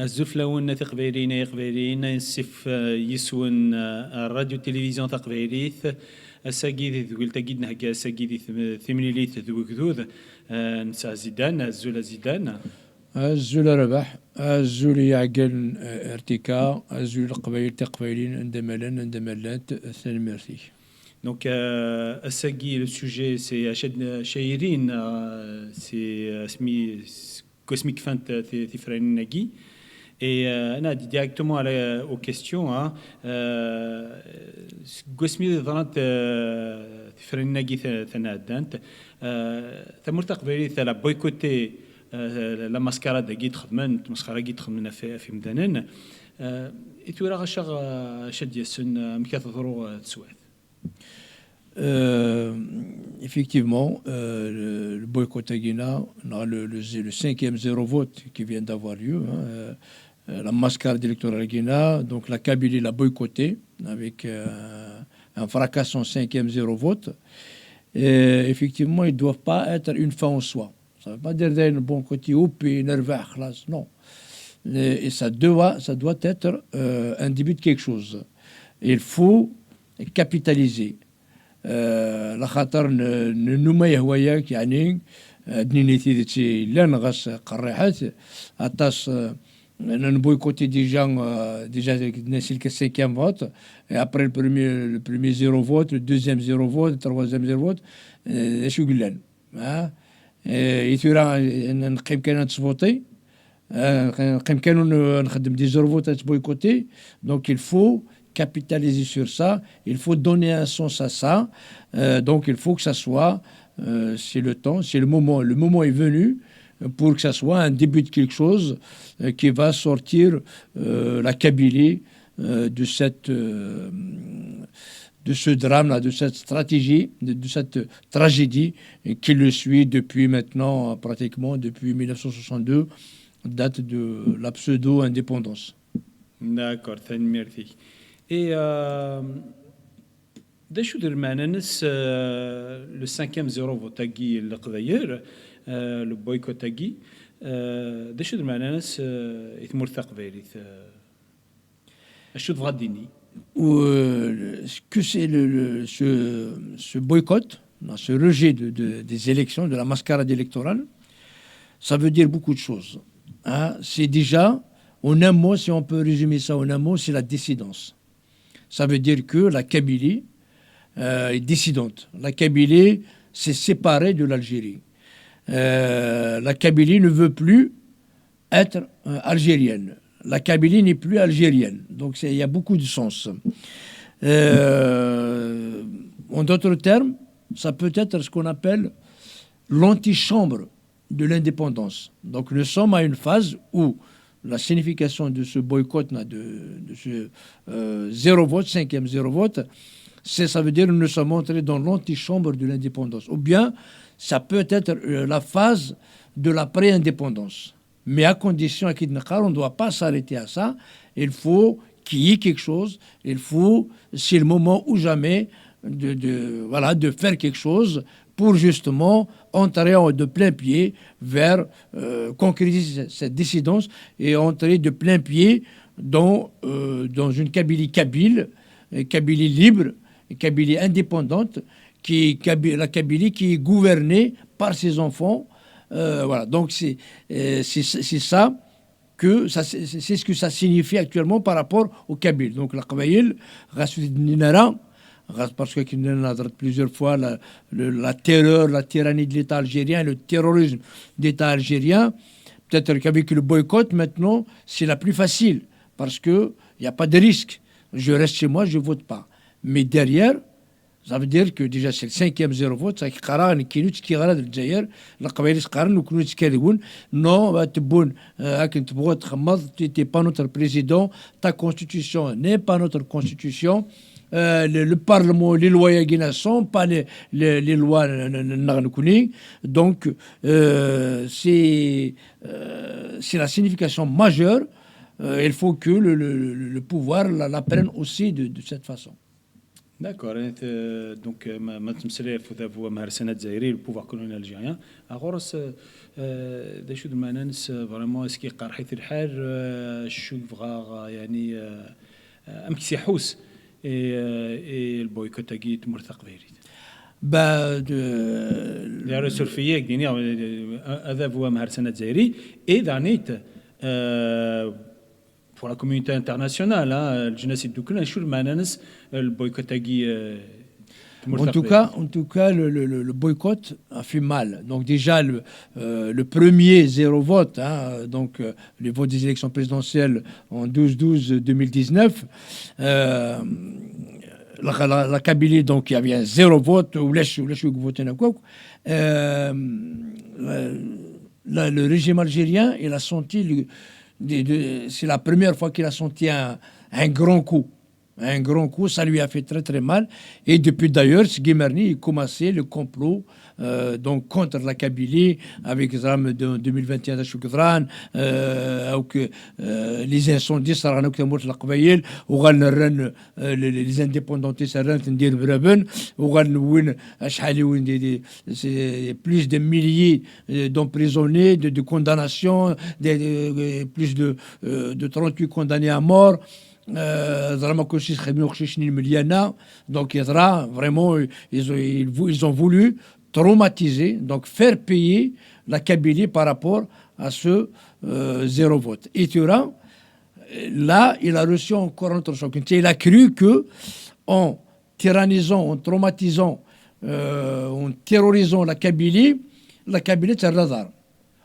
الزفلون تقبيرين يقبيرين يسف يسون الراديو تلفزيون تقبيريث الساقيد ذويل تاقيد نهجا الساقيد ثمنيليث ذو كذوذ نسا زيدان الزول زيدان الزول ربح الزول يعقل ارتكاء الزول القبائل تقبيلين عندما الثاني ميرثي. Donc, le sujet, c'est Chahirine, c'est Cosmic Fant Tifrain Nagi. Et on a directement aux questions. Cosmic Fant Tifrain Nagi Thanadant. Tamurtaq Veri, la boycotter la mascarade de Gitman, mascarade Gitman a fait Mdanen. Et tu auras Chadiasun Mkatoro Souet. Effectivement, le boycott à Guinée, le cinquième zéro vote qui vient d'avoir lieu, la mascarade électorale à Guinée, donc la Kabylie l'a boycotté avec un fracassant cinquième zéro vote. Et effectivement, ils ne doivent pas être une fin en soi. Ça ne veut pas dire d'un bon côté ou puis non. Et ça doit être un début de quelque chose. Il faut capitaliser. La خاطر نما يهواياك يعني دنيتي تي لا نغاس قريحات اتاس نبويكوتي déjà c'est le cinquième vote et après le premier zéro vote, le deuxième zéro vote, le troisième zéro vote شو قلنا يثيرا نقيم كان تصوتي نقيم كانوا نخدم دي زيرو فوت تبويكوتي. Donc il faut capitaliser sur ça, il faut donner un sens à ça, donc il faut que ça soit, c'est le temps, c'est le moment est venu pour que ça soit un début de quelque chose qui va sortir la Kabylie de ce drame-là, de cette stratégie, de cette tragédie qui le suit depuis maintenant, pratiquement depuis 1962, date de la pseudo-indépendance. D'accord, merci. Et d'ailleurs, le cinquième zéro vote le boycott d'ailleurs, que c'est ce boycott, ce rejet des élections, de la mascarade électorale, ça veut dire beaucoup de choses. C'est déjà, en un mot, si on peut résumer ça en un mot, c'est la dissidence. Ça veut dire que la Kabylie est dissidente. La Kabylie s'est séparée de l'Algérie. La Kabylie ne veut plus être algérienne. La Kabylie n'est plus algérienne. Donc il y a beaucoup de sens. En d'autres termes, ça peut être ce qu'on appelle l'antichambre de l'indépendance. Donc nous sommes à une phase où la signification de ce boycott, de ce zéro vote, cinquième zéro vote, ça veut dire que nous sommes entrés dans l'antichambre de l'indépendance. Ou bien, ça peut être la phase de la pré-indépendance. Mais à condition, on ne doit pas s'arrêter à ça. Il faut qu'il y ait quelque chose. C'est le moment ou jamais de faire quelque chose pour justement entrer de plein pied vers concrétiser cette dissidence et entrer de plein pied dans une Kabylie kabyle, Kabylie libre, Kabylie indépendante, la Kabylie qui est gouvernée par ses enfants. Voilà, donc c'est ça que c'est ce que ça signifie actuellement par rapport au Kabyle. Donc la Qabaïl, parce qu'on a plusieurs fois la terreur, la tyrannie de l'État algérien, le terrorisme d'État algérien. Peut-être qu'avec le boycott, maintenant, c'est la plus facile, parce qu'il n'y a pas de risque. Je reste chez moi, je ne vote pas. Mais derrière, ça veut dire que déjà c'est le cinquième zéro vote, ça qui قرار كينوت كي غرا الجزائر القبائل قرن وكنوا يتكلمون non تبون هاك تبغوا تخمض t'es pas notre président, ta constitution n'est pas notre constitution. Le Parlement, les lois ne sont pas les lois Narnoukouni. Donc, c'est la signification majeure. Il faut que le pouvoir la prenne aussi de cette façon. D'accord. Donc, ma تمثل فذا مهرسنا الجزائري البوفوار كولونيال الجيريان أغورس دا شو ما ننس فريمون اسكي قارحيت الحال شو يبغى يعني أمكسي حوس البويكوت كيت مرتق فيريت Bah, يا رسول فيك يعني هذا هو مهرسنا الجزائري إذا نيت pour la communauté internationale, le génocide du Klan, je suis le boycott en tout cas, le boycott a fait mal. Donc déjà, le premier zéro vote, hein, donc le vote des élections présidentielles en 12-12-2019, la Kabylie, donc il y avait un zéro vote, ou le régime algérien, il a senti c'est la première fois qu'il a senti un grand coup. Un grand coup, ça lui a fait très très mal. Et depuis d'ailleurs, Guimerny a commencé le complot donc contre la Kabylie avec les armes de 2021 à Choukdran, les incendies, les indépendantistes, plus de milliers d'emprisonnés, de condamnations, plus de 38 condamnés à mort. Donc vraiment ils ont voulu traumatiser, donc faire payer la Kabylie par rapport à ce zéro vote. Et Turan, là, il a reçu encore un autre choc. Il a cru que en tyrannisant, en traumatisant, en terrorisant la Kabylie c'est un radar.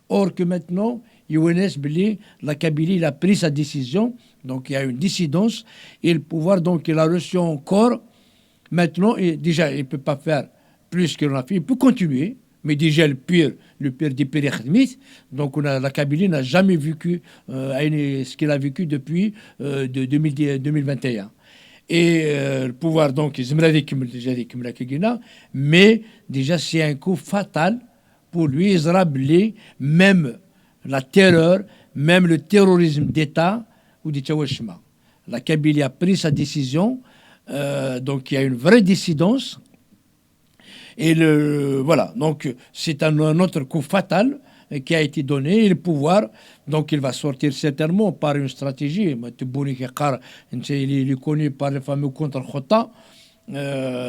Or que maintenant, la Kabylie il a pris sa décision, donc il y a une dissidence, et le pouvoir, donc il a reçu encore, maintenant, et déjà il ne peut pas faire plus qu'il en a fait, il peut continuer, mais déjà le pire des pires, donc la Kabylie n'a jamais vécu ce qu'il a vécu depuis 2021. Et le pouvoir, donc, mais déjà c'est un coup fatal pour lui, Israël, même la terreur, même le terrorisme d'État ou de Tchawashima. La Kabylie a pris sa décision, donc il y a une vraie dissidence. Et voilà, donc c'est un autre coup fatal qui a été donné. Et le pouvoir, donc il va sortir certainement par une stratégie. Il est connu par le fameux contre-Khota.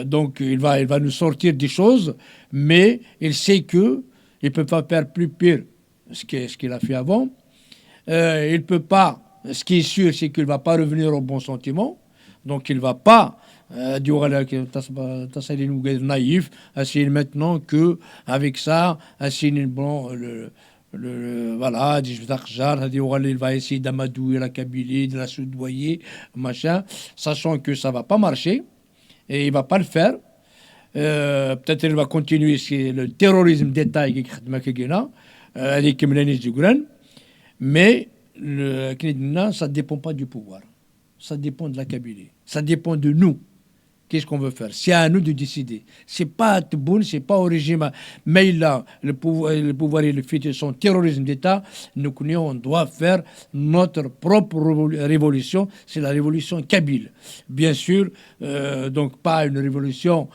Donc il va nous sortir des choses, mais il sait qu'il ne peut pas faire plus pire ce qu'il a fait avant. Il peut pas, ce qui est sûr, c'est qu'il ne va pas revenir au bon sentiment. Donc il ne va pas naïf, essayer maintenant qu'avec ça, essayer voilà, il va essayer d'amadouer la Kabylie, de la soudoyer, machin, sachant que ça ne va pas marcher et il ne va pas le faire. Peut-être qu'il va continuer le terrorisme d'État mais ça ne dépend pas du pouvoir, ça dépend de la Kabylie, ça dépend de nous. Qu'est-ce qu'on veut faire? C'est à nous de décider. C'est pas à Tebboune, c'est pas au régime. Mais là, le pouvoir et le fait de son terrorisme d'État, nous connaissons, on doit faire notre propre révolution. C'est la révolution kabyle. Bien sûr, donc pas une révolution,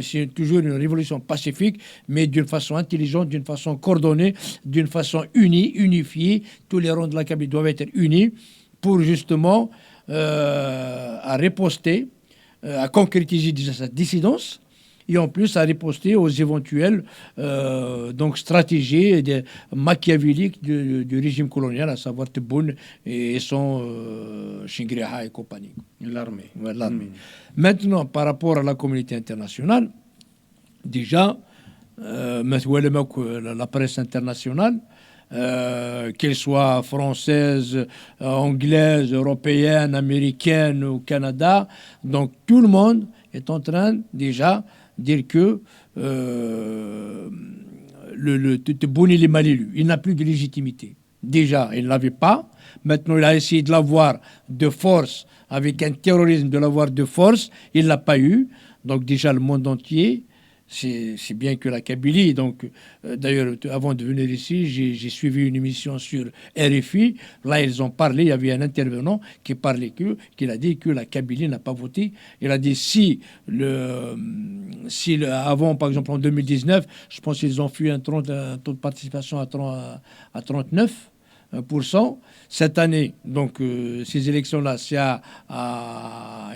c'est toujours une révolution pacifique, mais d'une façon intelligente, d'une façon coordonnée, d'une façon unie, unifiée. Tous les rangs de la Kabylie doivent être unis pour justement à riposter, à concrétiser cette dissidence et en plus à riposter aux éventuelles donc stratégies machiavéliques du régime colonial, à savoir Tebboune et son Shingreha et compagnie. L'armée. Maintenant, par rapport à la communauté internationale, déjà, la presse internationale, qu'elle soit française, anglaise, européenne, américaine ou Canada. Donc tout le monde est en train déjà de dire que le Tebboune il est mal élu. Il n'a plus de légitimité. Déjà, il ne l'avait pas. Maintenant, il a essayé de l'avoir de force, avec un terrorisme, de l'avoir de force. Il ne l'a pas eu. Donc déjà, le monde entier c'est bien que la Kabylie, donc d'ailleurs avant de venir ici, j'ai suivi une émission sur RFI. Là, ils ont parlé, il y avait un intervenant qui parlait qu'il a dit que la Kabylie n'a pas voté. Il a dit avant, par exemple en 2019, je pense qu'ils ont fait un taux de participation à 39%. Cette année, donc ces élections-là, c'est à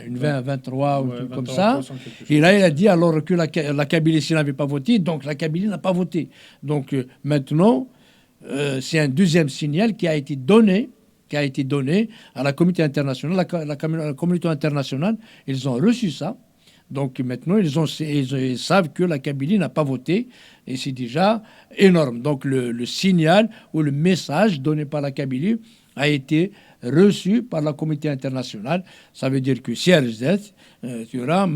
une 20, 23 ou un truc comme ça. Et là, il a dit alors que la Kabylie, s'il n'avait pas voté, donc la Kabylie n'a pas voté. Donc maintenant, c'est un deuxième signal qui a été donné à la communauté internationale. La communauté internationale, ils ont reçu ça. Donc maintenant, ils savent que la Kabylie n'a pas voté et c'est déjà énorme. Donc le signal ou le message donné par la Kabylie a été reçu par la communauté internationale. Ça veut dire que si RSZ, tu vois, à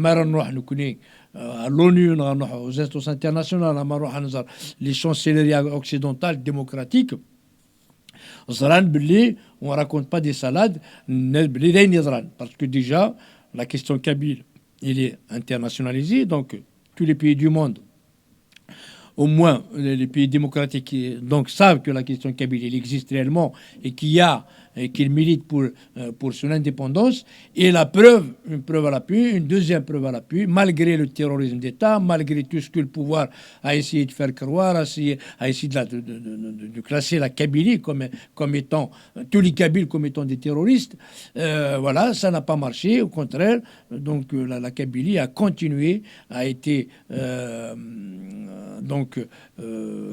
l'ONU, aux instances internationales, les chancelleries occidentales démocratiques, on ne raconte pas des salades, parce que déjà, la question kabyle, il est internationalisé, donc tous les pays du monde, au moins les pays démocratiques, donc savent que la question kabyle, elle existe réellement et qu'il milite pour son indépendance. Et une preuve à l'appui, une deuxième preuve à l'appui, malgré le terrorisme d'État, malgré tout ce que le pouvoir a essayé de faire croire, a essayé de classer la Kabylie comme étant, tous les Kabyles comme étant des terroristes, voilà, ça n'a pas marché. Au contraire, donc la Kabylie a continué, a été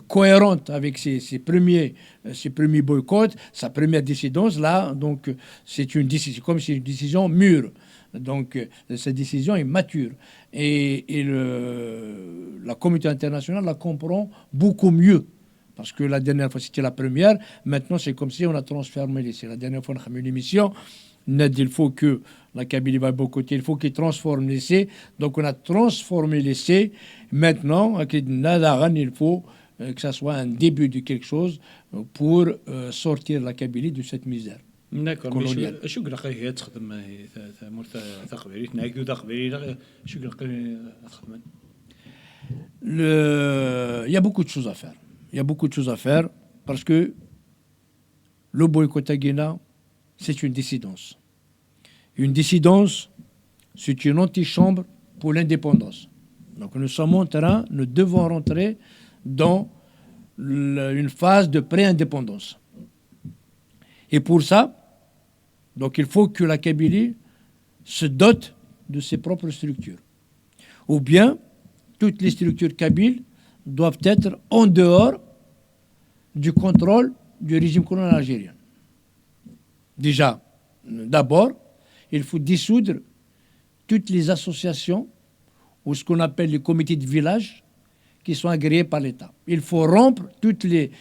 cohérente avec ses premiers boycotts, sa première dissidence. Là, donc, c'est une décision mûre. Donc, cette décision est mature. Et la communauté internationale la comprend beaucoup mieux. Parce que la dernière fois, c'était la première. Maintenant, c'est comme si on a transformé l'essai. La dernière fois, on a fait une émission. Il faut que la Kabylie va boycotter, il faut qu'il transforme l'essai. Donc, on a transformé l'essai. Maintenant, il faut que ça soit un début de quelque chose pour sortir la Kabylie de cette misère. D'accord. شو قلقي تخدم ثمور تقبيري تناقيو تقبيري شو قلقي تخدم. Il y a beaucoup de choses à faire. Il y a beaucoup de choses à faire parce que le boycott à Guinée, c'est une dissidence. Une dissidence, c'est une antichambre pour l'indépendance. Donc nous devons rentrer dans une phase de pré-indépendance. Et pour ça, donc il faut que la Kabylie se dote de ses propres structures. Ou bien, toutes les structures kabyles doivent être en dehors du contrôle du régime colonial algérien. Déjà, d'abord, il faut dissoudre toutes les associations ou ce qu'on appelle les comités de village qui sont agréés par l'État. Il faut rompre toutes les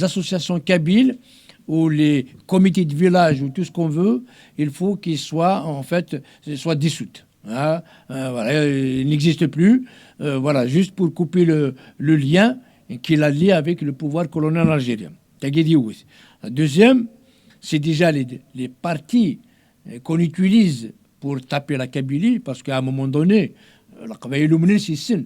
associations kabyles ou les comités de village ou tout ce qu'on veut, il faut qu'ils soient dissoutes. Voilà, il n'existe plus. Voilà, juste pour couper le lien qui l'a lié avec le pouvoir colonial algérien. La deuxième, c'est déjà les partis qu'on utilise pour taper la Kabylie, parce qu'à un moment donné, la Kabylie, c'est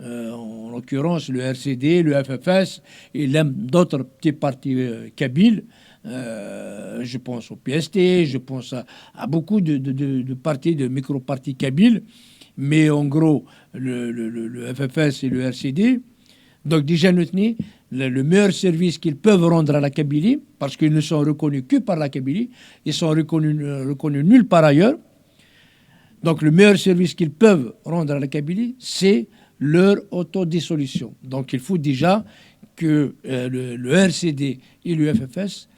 en l'occurrence le RCD, le FFS et d'autres petits partis kabyles. Je pense au PST, je pense à beaucoup de partis, de micro-partis kabyles, mais en gros, le FFS et le RCD. Donc déjà, le meilleur service qu'ils peuvent rendre à la Kabylie, parce qu'ils ne sont reconnus que par la Kabylie, ils sont reconnus nulle part ailleurs. Donc le meilleur service qu'ils peuvent rendre à la Kabylie, c'est leur autodissolution. Donc il faut déjà que le RCD et le FFS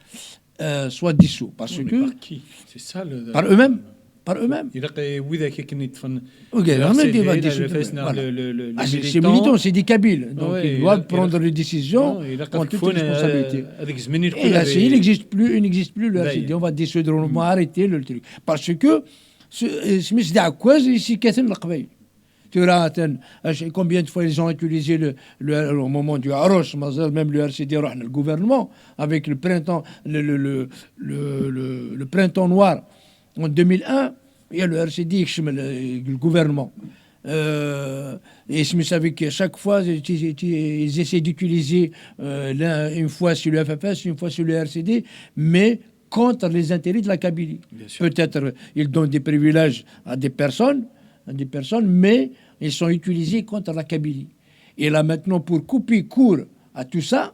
soient dissous. Parce que, par qui? C'est ça par eux-mêmes. Par eux-mêmes. C'est militants, c'est des Kabyles. Donc ils doivent prendre des décisions en toute responsabilité. Et là, il n'existe plus le RCD. On va dissoudre, on va arrêter le truc. Parce que c'est à cause ici qu'est-ce que combien de fois ils ont utilisé au moment du Haroche, même le RCD, le gouvernement, avec le printemps noir en 2001, il y a le RCD, le gouvernement. Et je me savais qu'à chaque fois, ils essaient d'utiliser une fois sur le FFS, une fois sur le RCD, mais contre les intérêts de la Kabylie. Peut-être ils donnent des privilèges à des personnes, mais ils sont utilisés contre la Kabylie. Et là maintenant, pour couper court à tout ça,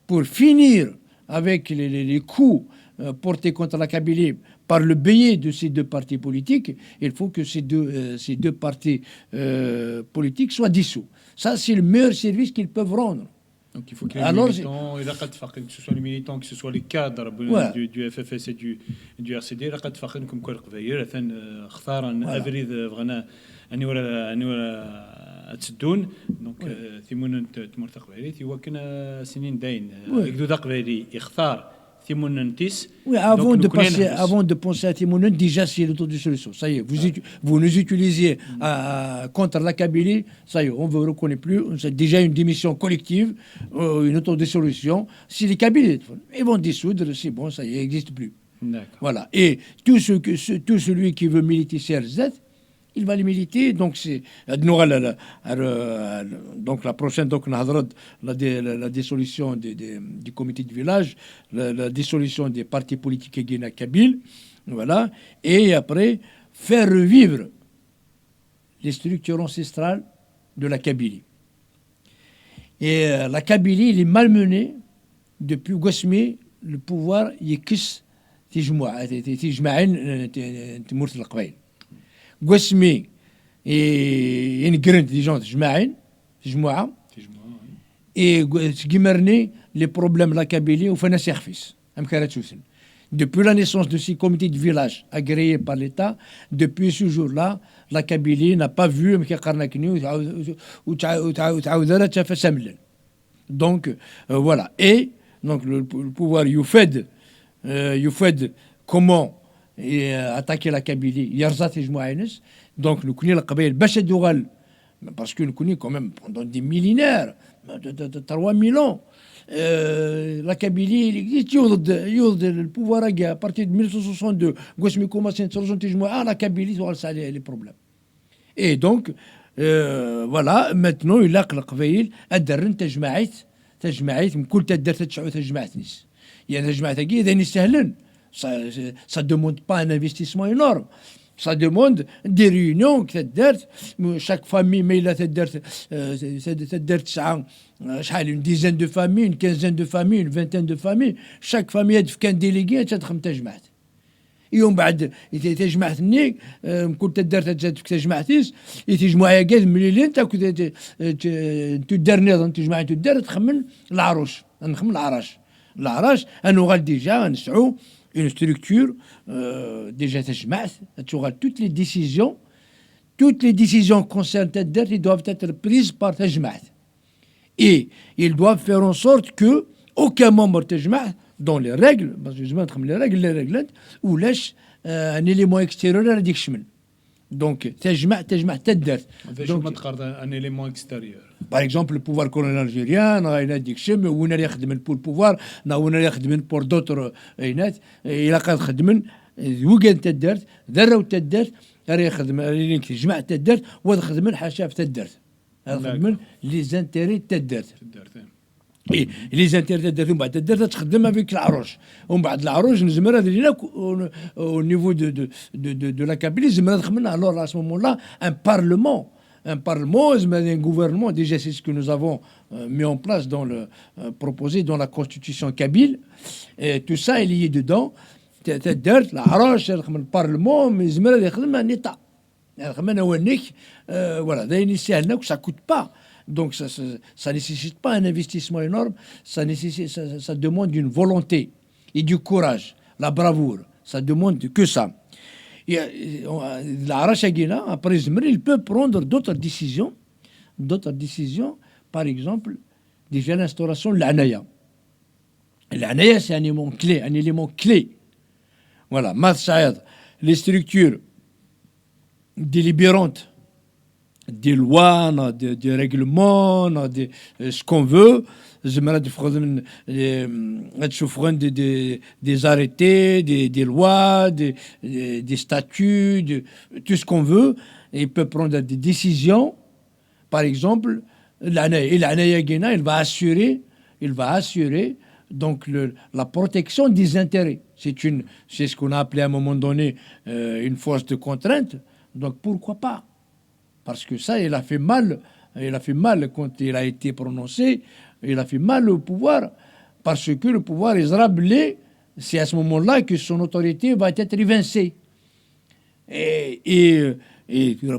pour finir avec les coups portés contre la Kabylie par le biais de ces deux partis politiques, il faut que ces deux partis politiques soient dissous. Ça, c'est le meilleur service qu'ils peuvent rendre. Donc il faut que les militants, que ce soit les militants, que ce soit les cadres du FFS et du RCD, comme quoi اختار افريد بغينا اني ولا تسدون دونك ثيمون تمرتق بعيد ثيوا كنا سنين داين يقدو ذاق بعيد يختار Timonen Tis. Oui, avant de penser à Timonen, déjà c'est l'autodissolution. Ça y est, vous nous utilisez contre la Kabylie, ça y est, on ne vous reconnaît plus. C'est déjà une démission collective, une autodissolution. Si les Kabyles, ils vont dissoudre, c'est bon, ça y est, il n'existe plus. D'accord. Voilà. Et tout celui qui veut militer CRZ, il va les militer. Donc c'est donc la prochaine, donc la dissolution du comité de village, la dissolution des partis politiques guinéens kabyles, voilà, et après faire revivre les structures ancestrales de la Kabylie. Et la Kabylie, il est malmenée depuis Gosmi, le pouvoir يكس تجمعين تمورت القبائل. قسمي ينقرن ديجون تجمعة تجمرني les problèmes de la Kabylie ou فناس يخفيس أم كانت توسن. Depuis la naissance de ces comités de village agréés par l'État, depuis ce jour-là, la Kabylie n'a pas vu donc voilà. Et donc le pouvoir يفيد comment attaquer la Kabylie يرزات يجمعينس. Donc nous connaissons la Kabylie باش الدول parce que nous connaissons quand même pendant des millénaires, 3000 ans, la Kabylie il existe يوضد le pouvoir à partir de 1962 قسمي commencé ترجم تجمع la Kabylie ça les problèmes. Et donc voilà maintenant يلاق القبائل الدرن تجمعت من كل تدرت تشعو تجمعت نيس يعني تجمعت كي إذا يستاهلن. Ça ne demande pas un investissement énorme. Ça demande des réunions qui chaque famille, mais il a une dizaine de familles, une quinzaine de familles, une vingtaine de familles. Chaque famille a qu'un délégué, يوم بعد تجمعتني كل تجمعتيس يتجمع كاع مليلين تاكل تدرني تجمع تدر تخمن العروش نخمن العراش انو غال ديجا نسعو une structure déjà تجمعت تشغل toutes les décisions concernant Tedder ils doivent être prises par تجمعت et ils doivent faire en sorte que aucun membre تجمعت dans les règles parce que je m'entends les règles ou lâche un élément extérieur à ديك الشمل. Donc تجمع Tedder. Donc un élément extérieur. Par exemple, le pouvoir colonial algérien, il a dit que on a يخدم pour le pouvoir, on a يخدم pour d'autres اينات الى قد خدمن وكان تدرت ذره وتدرت راه يخدم لينك جمع تدرت وخدمن حاشا في تدرت خدمن لي زانتيري تدرت لي زانتيري تدرت ومن بعد تدرت تخدم افيك العروش ومن بعد العروش نزمر هذا لينا au niveau de la Kabylie زمر خدمنا alors à ce moment-là un parlement, un gouvernement, déjà c'est ce que nous avons mis en place proposé dans la constitution kabyle. Et tout ça est lié dedans. Le parlement, mais un État. Voilà, ça coûte pas. Donc ça nécessite pas un investissement énorme, ça demande une volonté et du courage, la bravoure. Ça demande que ça. Après il peut prendre d'autres décisions, par exemple, déjà l'instauration de l'anaya. L'anaya, c'est un élément clé. Voilà, les structures délibérantes des lois, des règlements, ce qu'on veut. Des arrêtés, des lois, des statuts, tout ce qu'on veut. Et il peut prendre des décisions. Par exemple, il va assurer donc la protection des intérêts. C'est ce qu'on a appelé à un moment donné une force de contrainte. Donc pourquoi pas? Parce que ça, il a fait mal quand il a été prononcé, il a fait mal au pouvoir, parce que le pouvoir est rablé, c'est à ce moment-là que son autorité va être évincée. Et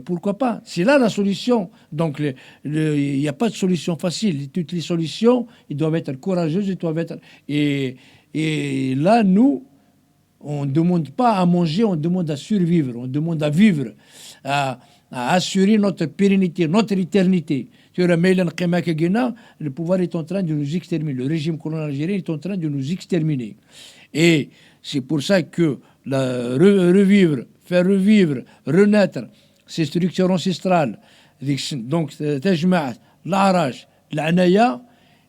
pourquoi pas? C'est là la solution. Donc, il n'y a pas de solution facile. Toutes les solutions, ils doivent être courageuses, ils doivent être... Et là, nous, on ne demande pas à manger, on demande à survivre, on demande à vivre, à assurer notre pérennité, notre éternité. Le pouvoir est en train de nous exterminer. Le régime colonial algérien est en train de nous exterminer. Et c'est pour ça que revivre, faire revivre, renaître ces structures ancestrales, donc Tajma'at, l'Araj, l'Anaya,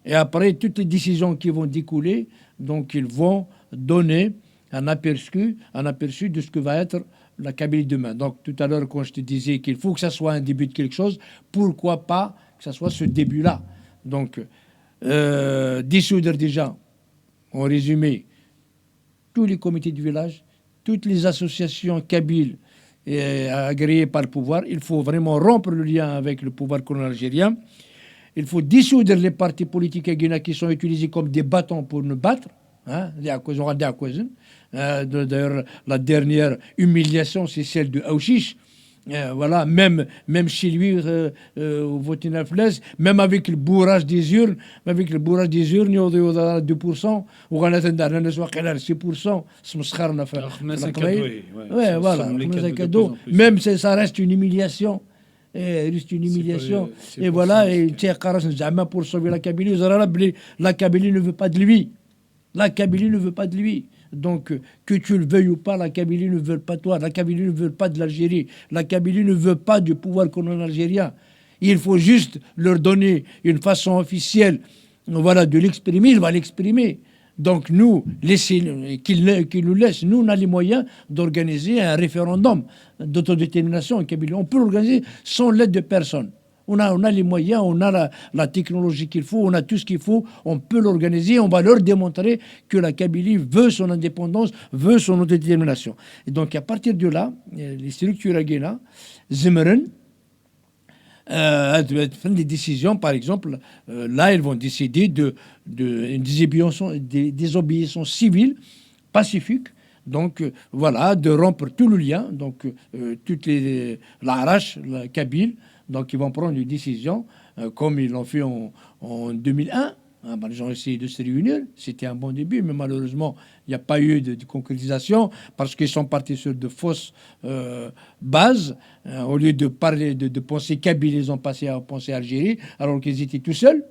et après toutes les décisions qui vont découler, donc ils vont donner un aperçu de ce que va être la Kabylie demain. Donc tout à l'heure, quand je te disais qu'il faut que ça soit un début de quelque chose, pourquoi pas que ça soit ce début-là? Donc dissoudre déjà, en résumé, tous les comités du village, toutes les associations kabyles agréées par le pouvoir. Il faut vraiment rompre le lien avec le pouvoir colonial algérien. Il faut dissoudre les partis politiques guinéens qui sont utilisés comme des bâtons pour nous battre. D'ailleurs, la dernière humiliation, c'est celle de Aouchiche. Voilà, même chez lui, au Votinafles, même avec le bourrage des urnes, il y a 2%, ou on a 6%, ouais, voilà, même ça reste une humiliation. Et voilà, et pour sauver la Kabylie, la Kabylie ne veut pas de lui. La Kabylie ne veut pas de lui. Donc, que tu le veuilles ou pas, la Kabylie ne veut pas de toi. La Kabylie ne veut pas de l'Algérie. La Kabylie ne veut pas du pouvoir colonial algérien. Il faut juste leur donner une façon officielle, voilà, de l'exprimer. Il va l'exprimer. Donc, nous, qu'il nous laisse. Nous, on a les moyens d'organiser un référendum d'autodétermination en Kabylie. On peut l'organiser sans l'aide de personne. On a les moyens, on a la technologie qu'il faut, on a tout ce qu'il faut, on peut l'organiser, on va leur démontrer que la Kabylie veut son indépendance, veut son autodétermination. Et donc à partir de là, les structures guinéennes, Zimmerman, prennent des décisions, par exemple, là ils vont décider une désobéissance civile, pacifique. Donc voilà, de rompre tout le lien, donc l'Arrache, la Kabyle. Donc, ils vont prendre une décision, comme ils l'ont fait en 2001. Les gens ont essayé de se réunir. C'était un bon début, mais malheureusement, il n'y a pas eu de concrétisation parce qu'ils sont partis sur de fausses bases. Au lieu de parler, de penser Kabylie, ils ont passé à penser Algérie, alors qu'ils étaient tout seuls.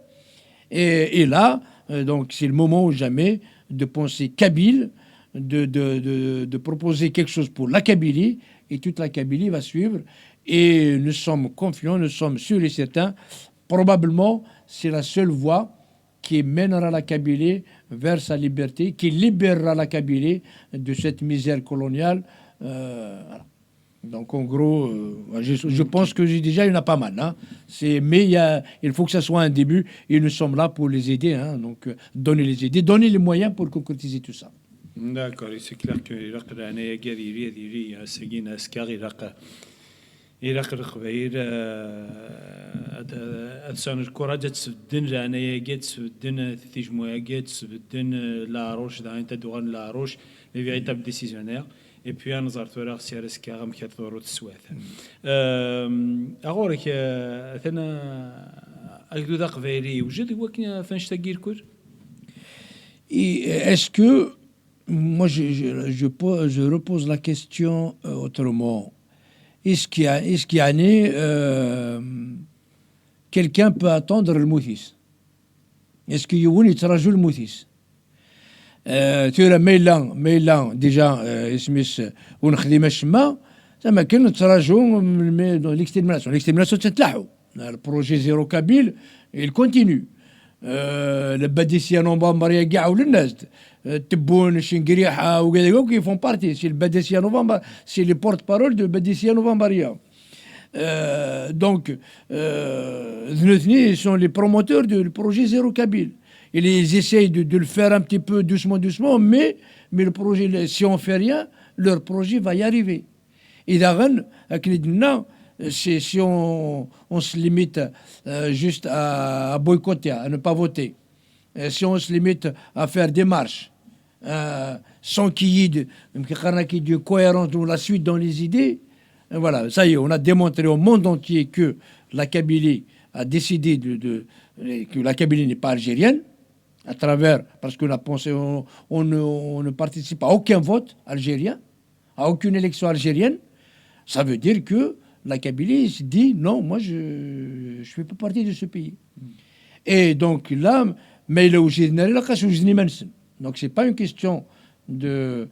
Et là, donc, c'est le moment ou jamais de penser Kabyle, de proposer quelque chose pour la Kabylie, et toute la Kabylie va suivre. Et nous sommes confiants, nous sommes sûrs et certains. Probablement, c'est la seule voie qui mènera la Kabylie vers sa liberté, qui libérera la Kabylie de cette misère coloniale. Voilà. Donc, en gros, je pense que déjà, il y en a pas mal. Hein. Mais il faut que ça soit un début. Et nous sommes là pour les aider. Hein. Donc, donner les idées, donner les moyens pour concrétiser tout ça. D'accord. C'est clair que إلى قبيل أتسان الكرة جت سبدن رانيا جت سبدن تيجموع جت سبدن لاروش دا أنت دوغان لاروش لي فيريتابل ديسيزيونير et puis un zartora سيارس كاغم كثورو تسوات أغورك أثنا أجدو ذا قبيلي وجد وكنا فنش تجير كور. Est-ce que moi je repose la question autrement? Est-ce qu'il y a quelqu'un peut attendre le moutis? Est-ce qu'il y a un étranger le moutis? Tu as ميلان déjà اسمه ونخدم الشما زعما كان تراجعوا dans l'extermination. L'extermination تتلاحوا. Le projet zéro Kabyle, il continue. الباديسيان نوفمبر كاع والناس تبون شنقريحه وكذا qui font partie. C'est le Badessia Novembre, c'est les porte-parole de Badessia Novembaria. Donc, ils sont les promoteurs du projet Zéro Kabyle. Ils essayent de le faire un petit peu doucement, mais le projet, si on ne fait rien, leur projet va y arriver. Et d'avant, si on se limite juste à boycotter, à ne pas voter, si on se limite à faire des marches, sans qu'il y ait de cohérence ou la suite dans les idées, voilà, ça y est, on a démontré au monde entier que la Kabylie a décidé que la Kabylie n'est pas algérienne, à travers, parce qu'on a pensé, on ne participe à aucun vote algérien, à aucune élection algérienne. Ça veut dire que la Kabylie se dit non, moi je ne fais pas partie de ce pays. Et donc là, mais donc c'est pas une question de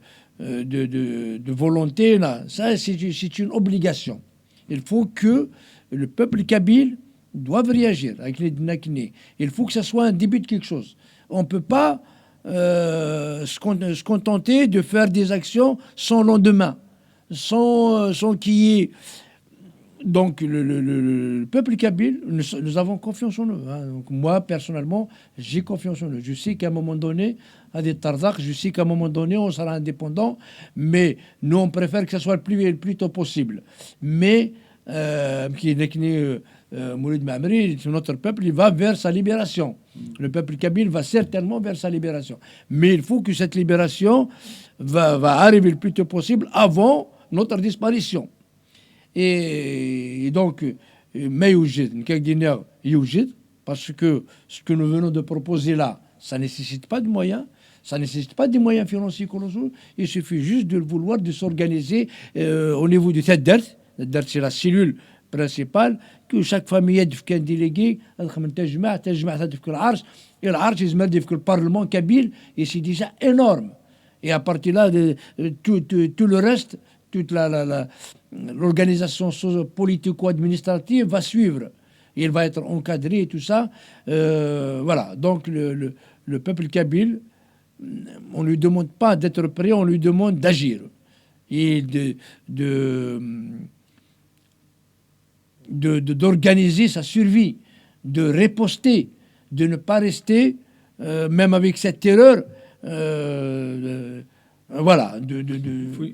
volonté, là. Ça c'est une obligation. Il faut que le peuple kabyle doive réagir avec les Dnakini. Il faut que ça soit un début de quelque chose. On ne peut pas se contenter de faire des actions sans lendemain, sans qu'il y ait... Donc le peuple kabyle, nous avons confiance en eux. Hein. Donc, moi, personnellement, j'ai confiance en eux. Je sais qu'à un moment donné, à des Tarzaks, je sais qu'à un moment donné, on sera indépendant, mais nous, on préfère que ça soit le plus tôt possible. Mais Mouloud Mamri, notre peuple, il va vers sa libération. Le peuple kabyle va certainement vers sa libération. Mais il faut que cette libération va arriver le plus tôt possible avant notre disparition. Et donc, mais parce que ce que nous venons de proposer là, ça ne nécessite pas de moyens, ça ne nécessite pas des moyens financiers colossaux, il suffit juste de le vouloir, de s'organiser au niveau du TEDDERT. C'est la cellule principale, que chaque famille a un délégué, et le Parlement kabyle, et c'est déjà énorme. Et à partir de là, tout le reste, toute l'organisation politico-administrative va suivre. Il va être encadré et tout ça. Voilà. Donc, le peuple kabyle, on ne lui demande pas d'être prêt, on lui demande d'agir. Et d'organiser sa survie, de riposter, de ne pas rester, même avec cette terreur, voilà.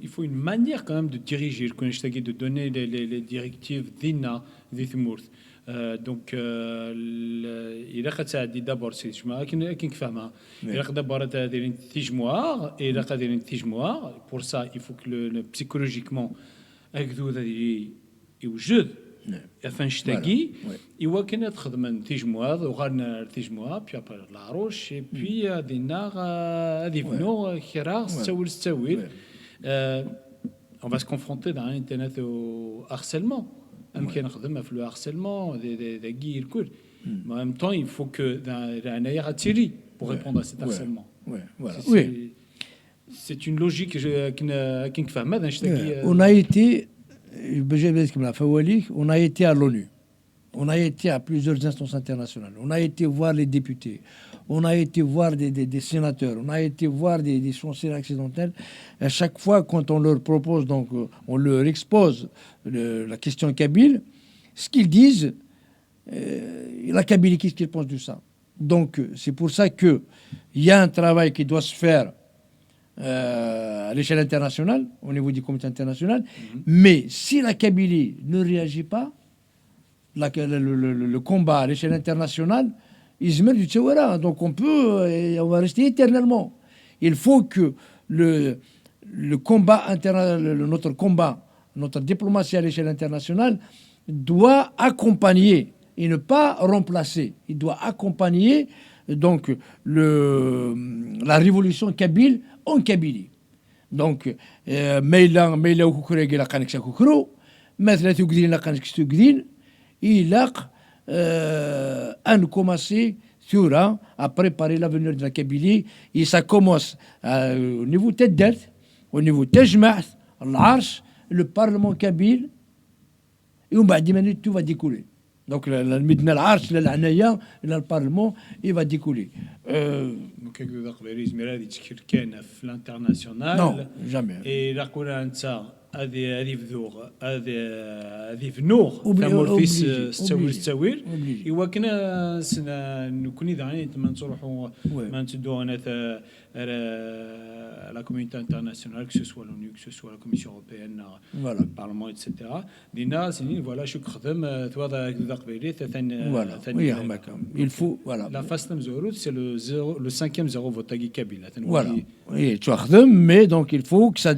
Il faut une manière quand même de diriger, de donner les directives d'INA, donc il a قد d'abord c'est جماعة كي نفهمها il a d'abord دايرين تجموع et il a دايرين تجموع pour ça il faut que psychologiquement هكذا يوجد afin شتاقي إوا كنا تخدم تجموع وغادنا تجموع puis après العروش et puis دينا غادي يبنوا خيرا تساويل on va se confronter dans l'internet au harcèlement. يمكن نخدم في le harcèlement des guilles mais en même temps il faut que dans un attiré pour répondre à cet harcèlement. C'est une logique qui نفهمها نشتكي. On a été à l'ONU, on a été à plusieurs instances internationales, on a été voir les députés, on a été voir des sénateurs, on a été voir des foncières accidentelles. À chaque fois, quand on leur propose, donc on leur expose la question kabyle, ce qu'ils disent, la Kabylie, qu'est-ce qu'ils pensent de ça? Donc, c'est pour ça qu'il y a un travail qui doit se faire à l'échelle internationale, au niveau du comité international. Mais si la Kabylie ne réagit pas, le combat à l'échelle internationale, il se met du Tchawara. Donc on va rester éternellement. Il faut que le combat international, notre combat, notre diplomatie à l'échelle internationale doit accompagner et ne pas remplacer. Il doit accompagner donc la révolution kabyle en Kabylie. Donc, ميلا وكوكرا قال قانك شاكوكرو مثلا تقدين لقانك تقدين إلاق أن commencer ثورة à préparer l'avenir de la Kabylie. Et ça commence au niveau تدرت, au niveau تجمع العرش, le Parlement kabyle, et on va dire tout va découler. Donc, le Parlement, il va découler. Donc, l'international. Non, jamais. Et la Coran, ça, هذه فذوغ هذه فنوغ ثمورثيس ستاوير إوا كنا نكوني ذاني ما نروحوا ما نتدو أنا la communauté internationale, que ce soit l'ONU, que ce soit la Commission européenne, le Parlement, etc. Dina, c'est voilà, je suis خدم توضع ذقبيلي voilà. Oui, il faut voilà. La phase c'est le 5e zéro vote à Kabila. Voilà. Oui, tu as mais donc il faut que ça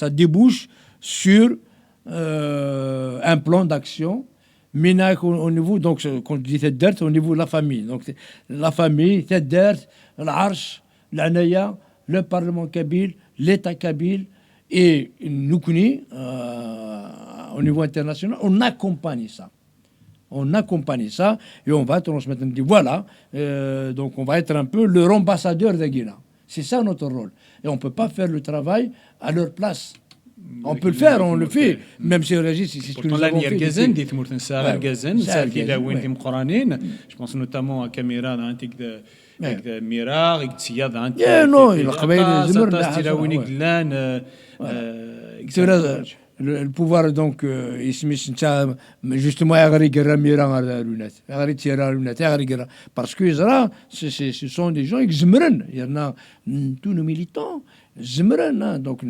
débouche sur un plan d'action. Ménage au niveau, donc, quand je dis Teddert, au niveau de la famille. Donc, la famille, Teddert, l'Arche, l'Anaya, le Parlement kabyle, l'État kabyle et Noukouni, au niveau international, on accompagne ça. On accompagne ça et on va transmettre. On dit voilà, donc on va être un peu leur ambassadeur de Guinée. C'est ça notre rôle. Et on ne peut pas faire le travail à leur place. On peut le faire, on le fait, même si Régis, c'est ce que nous avons fait. Je pense notamment à Caméra, Mirar, non, le pouvoir, donc, justement, parce que ce sont des gens qui il y en a tous nos militants. Donc,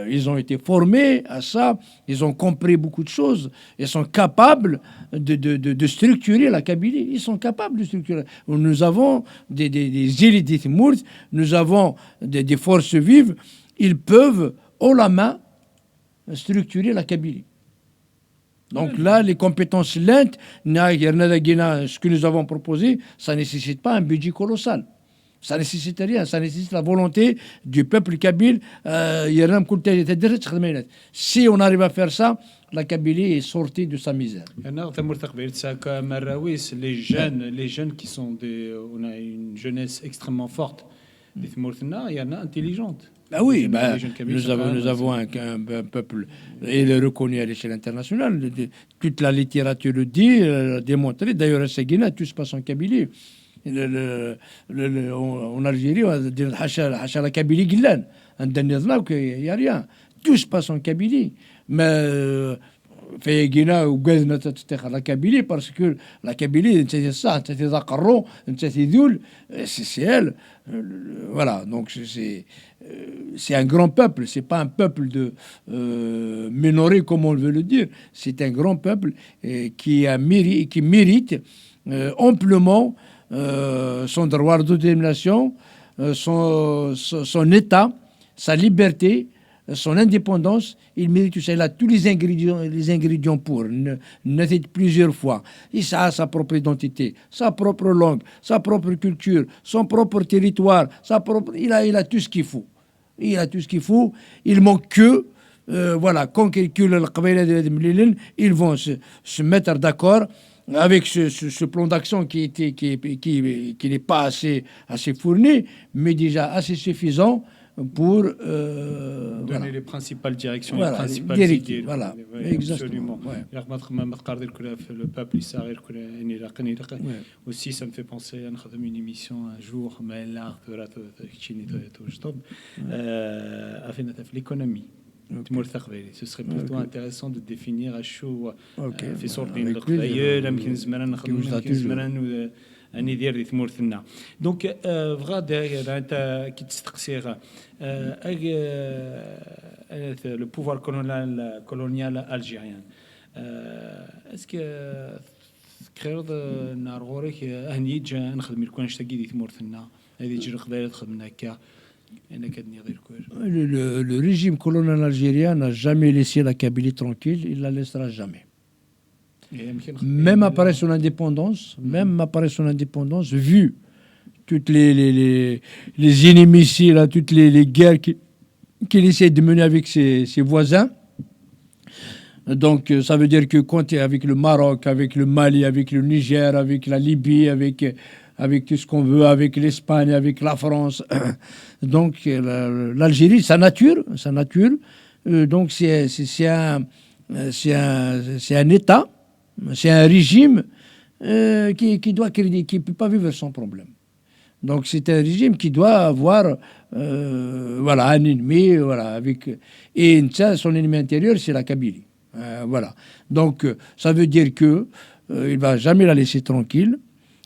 ils ont été formés à ça, ils ont compris beaucoup de choses, ils sont capables de structurer la Kabylie. Ils sont capables de structurer. Nous avons des élites d'Ithmourt, nous avons des forces vives, ils peuvent, haut la main, structurer la Kabylie. Donc là, les compétences lentes, ce que nous avons proposé, ça ne nécessite pas un budget colossal. Ça ne nécessite rien, ça nécessite la volonté du peuple kabyle. Si on arrive à faire ça, la Kabylie est sortie de sa misère. Les jeunes qui sont on a une jeunesse extrêmement forte. Il y en a intelligente. Ah oui, nous avons un peuple, et il est reconnu à l'échelle internationale. Toute la littérature le dit, démontré. D'ailleurs, à Séguina, tout se passe en Kabylie. En Algérie, on a dit la Kabylie Guilan. Il n'y a rien. Tout se passe en Kabylie. Mais في جينا وقازنا تتخذ la Kabylie parce que la Kabylie c'est ça, c'est des aqarro, c'est ذول, c'est elle. Voilà, donc c'est un grand peuple, c'est pas un peuple de minoré comme on veut le dire, c'est un grand peuple qui mérite amplement son droit d'autodétermination, son état, sa liberté, son indépendance. Il mérite tout ça. Il a tous les ingrédients pour. Ne fait plusieurs fois. Il a sa propre identité, sa propre langue, sa propre culture, son propre territoire. Il a tout ce qu'il faut. Il a tout ce qu'il faut. Il manque que, voilà, quand ils vont se mettre d'accord avec ce plan d'action qui n'est pas assez fourni, mais déjà assez suffisant pour donner les principales directions, voilà, les principales idées. Voilà, oui, exactement. Le peuple, aussi, ça me fait penser à une émission un jour, mais là, l'économie. Ce serait plutôt intéressant de définir à chaud في صورة القضايا يمكن زمان نخدموا زمان اني دير ثمورثنا دونك فغا داير انت كي تستقسيغ le pouvoir colonial algérien اسكو كريض نار غورك هني جا نخدم لكون نشتاقي دي ثمورثنا هذه تجي القضايا خدمنا هكا. Le régime colonial algérien n'a jamais laissé la Kabylie tranquille, il la laissera jamais. Même après son indépendance, vu toutes les inimitiés, là, toutes les guerres qu'il essaie de mener avec ses voisins. Donc, ça veut dire que quand tu es avec le Maroc, avec le Mali, avec le Niger, avec la Libye, avec avec tout ce qu'on veut, avec l'Espagne, avec la France. Donc l'Algérie, sa nature, donc c'est un État, c'est un régime qui peut pas vivre sans problème. Donc c'est un régime qui doit avoir voilà, un ennemi, voilà, et ça, son ennemi intérieur, c'est la Kabylie. Voilà. Donc ça veut dire que il va jamais la laisser tranquille,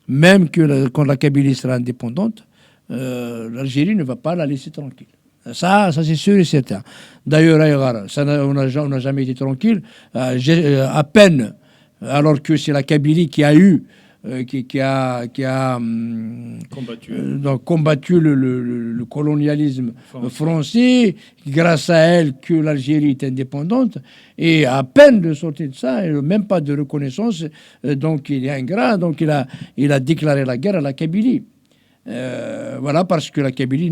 même quand la Kabylie sera indépendante, l'Algérie ne va pas la laisser tranquille. Ça c'est sûr et certain. D'ailleurs, on n'a jamais été tranquille. À peine, alors que c'est la Kabylie qui a eu qui a combattu le colonialisme français, grâce à elle que l'Algérie est indépendante, et à peine de sortir de ça, et même pas de reconnaissance, donc il est ingrat, donc il a déclaré la guerre à la Kabylie. Voilà, parce que la Kabylie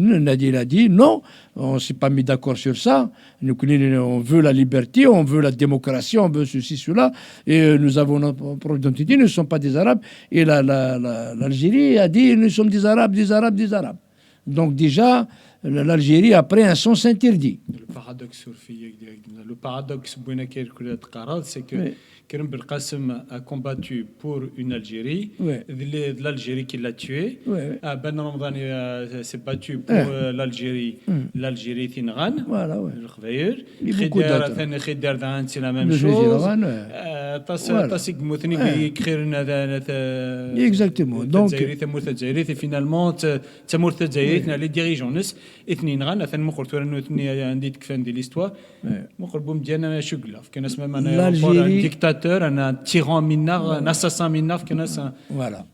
a dit non, on ne s'est pas mis d'accord sur ça. Nous, on veut la liberté, on veut la démocratie, on veut ceci, cela, et nous avons notre propre identité, nous ne sommes pas des Arabes. Et l'Algérie a dit nous sommes des Arabes. Donc déjà, l'Algérie a pris un sens interdit. Le paradoxe, c'est que Karim Belkacem a combattu pour une Algérie, l'Algérie qui l'a tué. Ben Ramadan s'est battu pour l'Algérie, l'Algérie Tinran. Voilà, ouais. Khidr c'est la même chose. Exactement. Donc, finalement, les dirigeants, l'Algérie, un tyran mineur, un assassin mineur, voilà.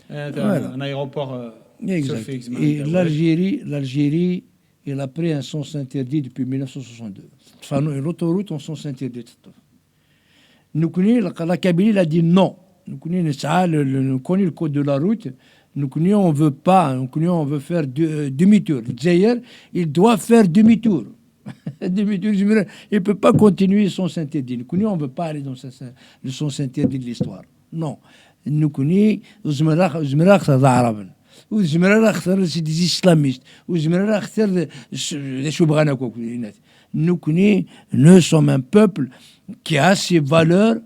Un aéroport. Exact. Et l'Algérie, elle a pris un sens interdit depuis 1962. Enfin, l'autoroute en sens interdit. Nous connaissons, la Kabylie a dit non. Nous connaissons le code de la route. Nous connaissons, on veut pas. Nous connaissons, on veut faire demi-tour. D'ailleurs, il doit faire demi-tour. Il ne peut pas continuer son interdit. Nous connaissons, on ne veut pas aller dans le sens interdit de l'histoire. Non. Nous connaissons, c'est des islamistes. Nous sommes un peuple qui a ses valeurs,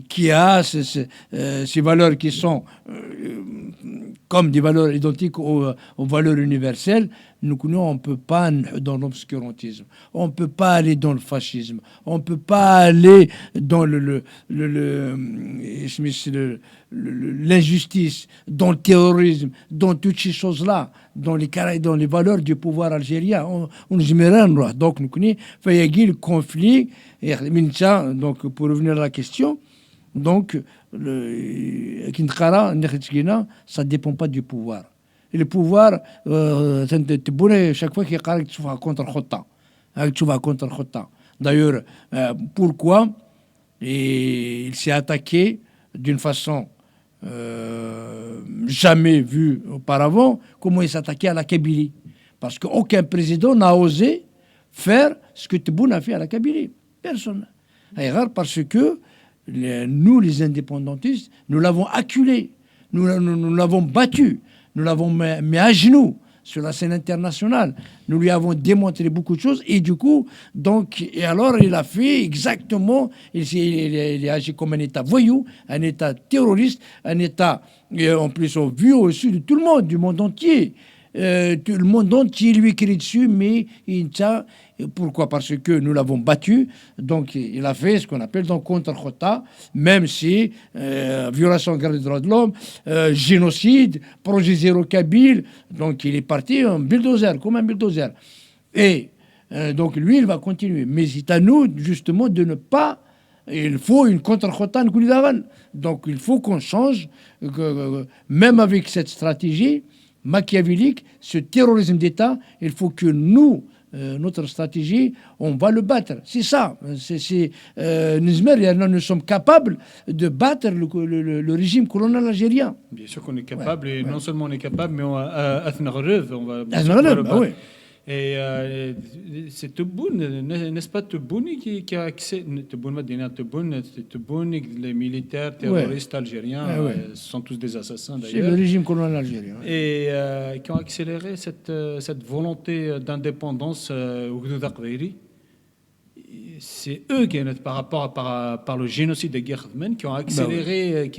qui a ces valeurs qui sont comme des valeurs identiques aux valeurs universelles. Nous connaissons, on ne peut pas dans l'obscurantisme, on ne peut pas aller dans le fascisme, on ne peut pas aller dans l'injustice, dans le terrorisme, dans toutes ces choses-là, dans les valeurs du pouvoir algérien. Donc nous connaissons, il y a le conflit, donc pour revenir à la question, donc ça ne dépend pas du pouvoir. Et le pouvoir, chaque fois qu'il y a tu vas contre Khota. D'ailleurs, pourquoi il s'est attaqué d'une façon jamais vue auparavant, comment il s'est attaqué à la Kabylie. Parce qu'aucun président n'a osé faire ce que Tebboune a fait à la Kabylie. Personne. Parce que nous, les indépendantistes, nous l'avons acculé, nous l'avons battu, nous l'avons mis à genoux sur la scène internationale. Nous lui avons démontré beaucoup de choses et du coup, et alors il a fait exactement, il a agi comme un État voyou, un État terroriste, un État, en plus, vu au-dessus de tout le monde, du monde entier. Tout le monde entier lui crie dessus, mais pourquoi? Parce que nous l'avons battu, donc il a fait ce qu'on appelle donc contre Khota, même si violation grave des droits de l'homme, génocide, projet zéro Kabyle, donc il est parti comme un bulldozer. Et donc lui, il va continuer. Mais c'est à nous, justement, de ne pas. Il faut une contre-Khota, donc il faut qu'on change, même avec cette stratégie machiavélique, ce terrorisme d'État, il faut que nous, notre stratégie, on va le battre. C'est ça. Nous sommes capables de battre le régime colonial algérien. Bien sûr qu'on est capable, et non seulement on est capable, mais on va le battre. Et c'est Tebboune, n'est-ce pas Tebboune qui a accès, Tebboune, Madina Tebboune, c'est Tebboune, les militaires terroristes algériens, sont tous des assassins C'est le d'ailleurs, régime colonial algérien. et qui ont accéléré cette volonté d'indépendance au Houdoud Aqbeiri. C'est eux qui, par rapport par le génocide de Guerre qui ont accéléré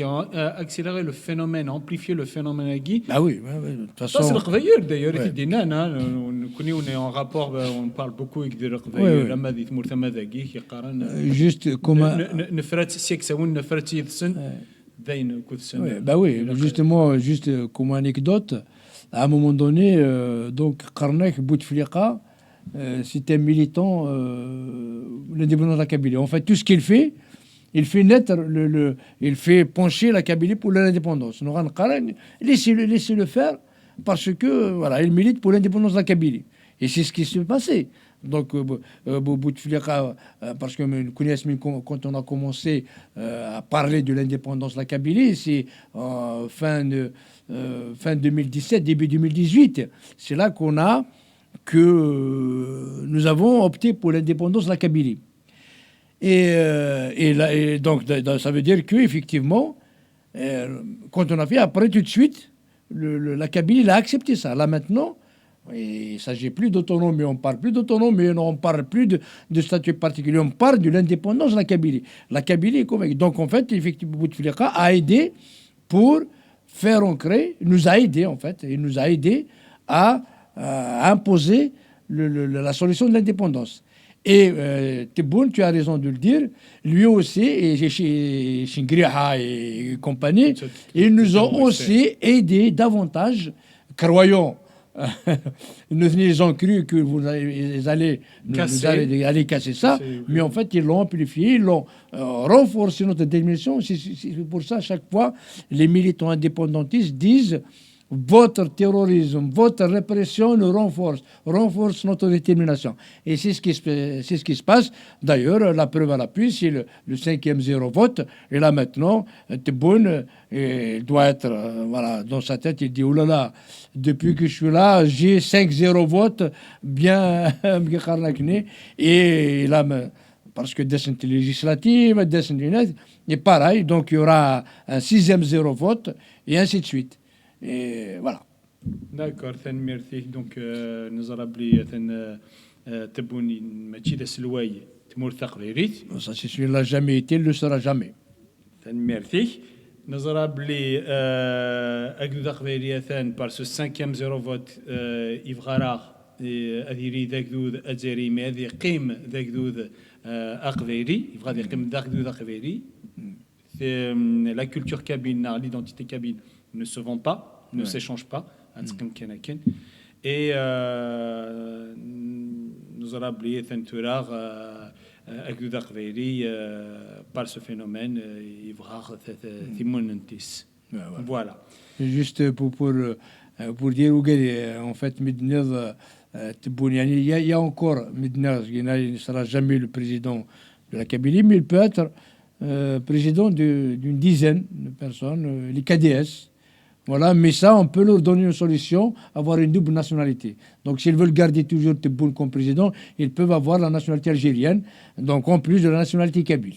le phénomène, amplifié le phénomène Agui. Ah oui, de toute Ça, façon. c'est le Qveir, d'ailleurs, Ouais. on est en rapport, on parle beaucoup avec le Ouais, Qveir, ouais. لما ذي ثمور ثما ذاكي كيقارن Juste comme un- نفرات سيك ساون نفرات يدسن ذين كوت سن. Ouais, bah oui, justement, juste comme anecdote, à un moment donné, donc Karnek Bouteflika, c'est un militant l'indépendance de la Kabylie. En fait, tout ce qu'il fait, il fait naître, il fait pencher la Kabylie pour l'indépendance. Nouran Karen, laissez-le faire, parce que voilà, il milite pour l'indépendance de la Kabylie. Et c'est ce qui s'est passé. Donc, Bouteflika, parce que nous connaissons quand on a commencé à parler de l'indépendance de la Kabylie, c'est fin 2017, début 2018. C'est là que nous avons opté pour l'indépendance de la Kabylie. Et donc, ça veut dire qu'effectivement, quand on a fait, après tout de suite, la Kabylie a accepté ça. Là maintenant, il ne s'agit plus d'autonomie, on ne parle plus d'autonomie, on ne parle plus de statut particulier, on parle de l'indépendance de la Kabylie. La Kabylie est comme... Donc en fait, effectivement, Bouteflika a aidé pour faire ancrer, nous a aidé en fait, il nous a aidé à imposer la solution de l'indépendance. Et Tebboune, tu as raison de le dire, lui aussi, et Shingriha et compagnie, ils nous ont aussi aidés davantage, croyons. Ils ont cru que vous allez casser ça, mais en fait, ils l'ont amplifié, ils l'ont renforcé notre détermination. C'est pour ça, à chaque fois, les militants indépendantistes disent votre terrorisme, votre répression nous renforce notre détermination. Et c'est ce qui se passe. D'ailleurs, la preuve à l'appui, c'est le 5e zéro vote. Et là maintenant, Tebboune, il doit être, voilà, dans sa tête, il dit, oh là là, depuis que je suis là, j'ai 5-0 votes, bien carnacné. Et là, parce que descente législative, descente lunettes, et pareil, donc il y aura un 6e zéro vote, et ainsi de suite. Et voilà. D'accord, merci. Donc, nous allons oublier Tebboune, Machi de Selouaï, Timour Taqbeiri. Ça, c'est sûr, il l'a jamais été, il ne le sera jamais. Merci. Nous allons oublier Agdou Taqbeiri par ce 5e zéro vote, Yvgara, Adiri d'Agdou Adjeri, mais Adi Qim d'Agdou Aqbeiri, Yvgara Qim d'Agdou Aqbeiri. La culture cabine, l'identité cabine ne se vend pas, ne s'échange pas. Et nous allons oublier Tenturar, Agdou Aqbeiri, par ce phénomène, Yvgara Timonentis. Voilà. Juste pour dire, en fait, Medner, il y a encore Medner, il ne sera jamais le président de la Kabylie, mais il peut être président d'une dizaine de personnes, les KDS. Voilà, mais ça, on peut leur donner une solution, avoir une double nationalité. Donc, s'ils veulent garder toujours Tebboune comme président, ils peuvent avoir la nationalité algérienne, donc en plus de la nationalité kabyle.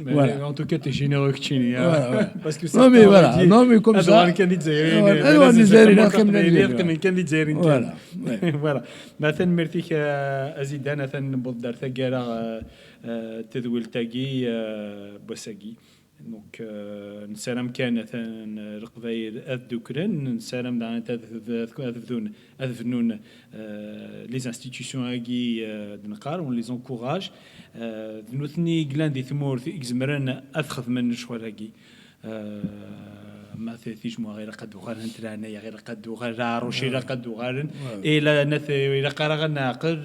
Voilà. En tout cas, tu es généreux que tu es. Voilà. Parce que non, mais voilà, non, mais comme ça. Voilà. Voilà. مثلا مرتيك أزيدان مثلا بودر ثقارة تذويل تاقي بوساقي. دونك نسالم كان القبايل الذكران نسالم أذفنون les institutions هاكي نقار on les encourage نوثني قلان دي ثمور في إكزمران أثخذ من شوال هاكي ما ثيش مو غير قد وغار انترانا يا غير قد وغار عروشي غير قد وغار الى نث الى قرا ناقر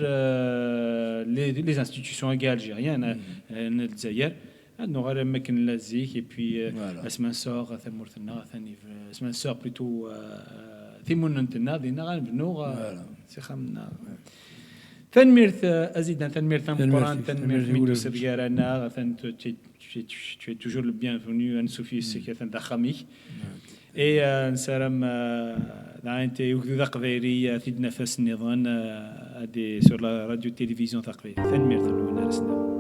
les institutions هاكي الجيريان الجزائر عندنا غير مكن لازيك اي بي اسمان سور ثمورثنا ثاني اسمان سور بلوتو ثيمون نتنا دينا غنبنو سي خمنا ثنميرث ازيد ثنميرث قران ثنميرث ميدو سريارانا ثن tu es toujours le bienvenu à Sophie Sekatan Dakhami. Et نسالم انت وكذا قبيري في نفس النظام sur la radio télévision ثقافيه ثاني ميرتن ونرسنا